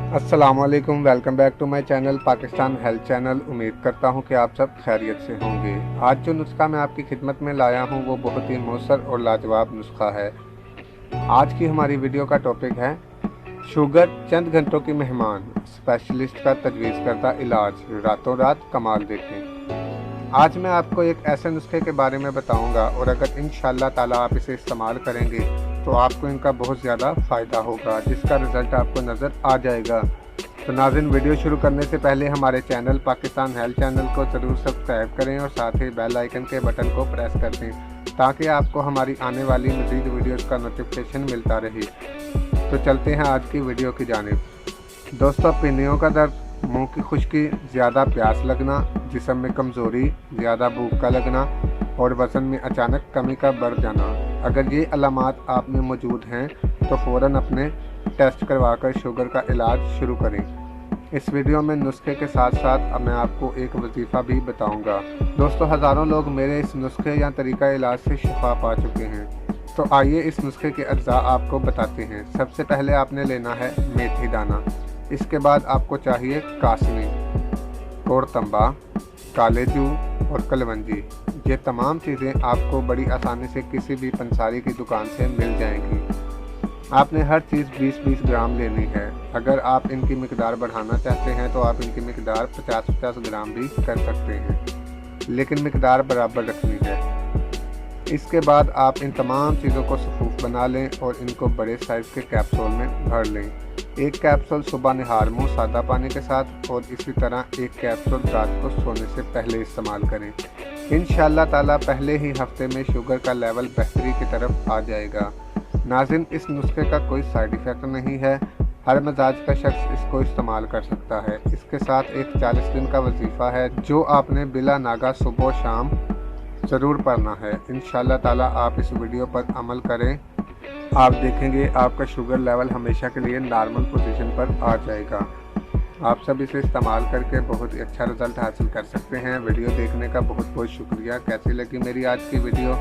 अस्सलाम वालेकुम, welcome back to my channel Pakistan health channel. उम्मीद करता हूं कि आप सब खैरियत से होंगे। आज जो नुस्खा मैं आपकी खिदमत में लाया हूं वो बहुत ही मौसर और लाजवाब नुस्खा है। आज की हमारी वीडियो का टॉपिक है शुगर चंद घंटों की मेहमान, स्पेशलिस्ट का तजवीज़ करता इलाज, रातों रात कमाल देखें। आज मैं आपको एक ऐसे नुस्खे के बारे में बताऊंगा और अगर इंशाअल्लाह ताला आप इसे इस्तेमाल करेंगे तो आपको इनका बहुत ज़्यादा फ़ायदा होगा, जिसका रिज़ल्ट आपको नज़र आ जाएगा। तो नाज़रीन, वीडियो शुरू करने से पहले हमारे चैनल पाकिस्तान हेल्थ चैनल को ज़रूर सब्सक्राइब करें और साथ ही बेल आइकन के बटन को प्रेस कर दें ताकि आपको हमारी आने वाली मज़ीद वीडियोज़ का नोटिफिकेशन मिलता रहे। तो चलते हैं आज की वीडियो की जानिब। दोस्तों, पिन्नियों का दर्द, मुंह की खुश्की, ज़्यादा प्यास लगना, जिस्म में कमज़ोरी, ज़्यादा भूख का लगना और वज़न में अचानक कमी का बढ़ जाना, अगर ये अलामात आप में मौजूद हैं तो फ़ौरन अपने टेस्ट करवाकर शुगर का इलाज शुरू करें। इस वीडियो में नुस्खे के साथ साथ अब मैं आपको एक वजीफ़ा भी बताऊंगा। दोस्तों, हज़ारों लोग मेरे इस नुस्खे या तरीका इलाज से शिफा पा चुके हैं। तो आइए इस नुस्खे के अज्जा आपको बताते हैं। सबसे पहले आपने लेना है मेथी दाना, इसके बाद आपको चाहिए कासनी और तंबा, काले जू और कलवंजी। ये तमाम चीज़ें आपको बड़ी आसानी से किसी भी पंसारी की दुकान से मिल जाएंगी। आपने हर चीज़ 20-20 ग्राम लेनी है। अगर आप इनकी मिकदार बढ़ाना चाहते हैं तो आप इनकी मिकदार 50-50 ग्राम भी कर सकते हैं, लेकिन मिकदार बराबर रखनी है। इसके बाद आप इन तमाम चीज़ों को सफूफ बना लें और इनको बड़े साइज़ के कैप्सूल में भर लें। एक कैप्सूल सुबह निहार मुँह सादा पानी के साथ और इसी तरह एक कैप्सूल रात को सोने से पहले इस्तेमाल करें। इंशाअल्लाह ताला पहले ही हफ्ते में शुगर का लेवल बेहतरी की तरफ आ जाएगा। नाज़रीन, इस नुस्खे का कोई साइड इफ़ेक्ट नहीं है, हर मिजाज का शख्स इसको इस्तेमाल कर सकता है। इसके साथ एक 40 दिन का वजीफ़ा है जो आपने बिला नागा सुबह शाम ज़रूर पढ़ना है। इंशाअल्लाह ताला आप इस वीडियो पर अमल करें, आप देखेंगे आपका शुगर लेवल हमेशा के लिए नॉर्मल पोजीशन पर आ जाएगा। आप सब इसे इस्तेमाल करके बहुत ही अच्छा रिज़ल्ट हासिल कर सकते हैं। वीडियो देखने का बहुत बहुत शुक्रिया। कैसी लगी मेरी आज की वीडियो?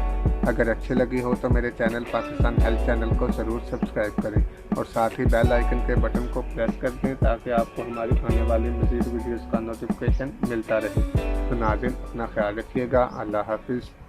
अगर अच्छी लगी हो तो मेरे चैनल पाकिस्तान हेल्थ चैनल को ज़रूर सब्सक्राइब करें और साथ ही बेल आइकन के बटन को प्रेस कर दें ताकि आपको हमारी आने वाली मज़ीद वीडियोज़ का नोटिफिकेशन मिलता रहे। तो नाज़रीन, अपना ख्याल रखिएगा। अल्लाह हाफिज़।